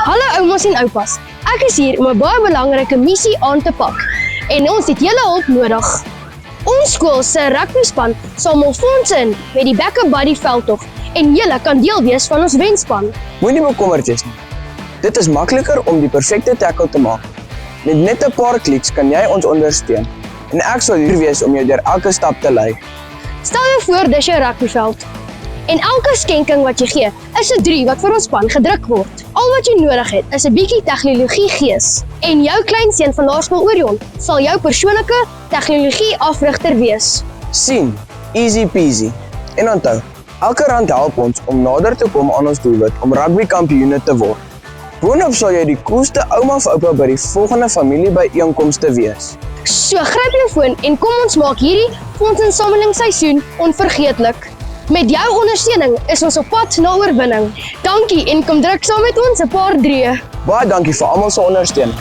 Hallo oumas en oupas. Ek is hier om 'n baie belangrike missie aan te pak en ons het julle hulp nodig. Ons skool se rugbyspan samel fondse in met die Backup Buddy veldtog en julle kan deel wees van ons wenspan. Moenie bekommerd wees nie. Dit is makliker om die perfekte tackle te maak. Met net 'n paar kliks kan jy ons ondersteun en ek sal hier wees om jou deur elke stap te lei. Stel jou voor dis jou rugbyveld. En elke skenking wat jy gee, is 'n 3 wat vir ons span gedruk word. Al wat jy nodig het, is 'n bietjie tegnologie gees. En jou kleinseun van Laerskool Orion sal jou persoonlike tegnologie afrigter wees. Sien, easy peasy. En onthou, elke rand help ons om nader te kom aan ons doelwit om rugby kampioene te word. Boonop sal jy die coolste ouma of oupa by die volgende familiebyeenkomste wees. So gryp jou foon en kom ons maak hierdie fondsinsamelingsseisoen onvergeetlik. Met jou ondersteuning is ons op pad na oorwinning. Dankie en kom druk saam met ons 'n paar drieë. Baie dankie vir almal se ondersteuning.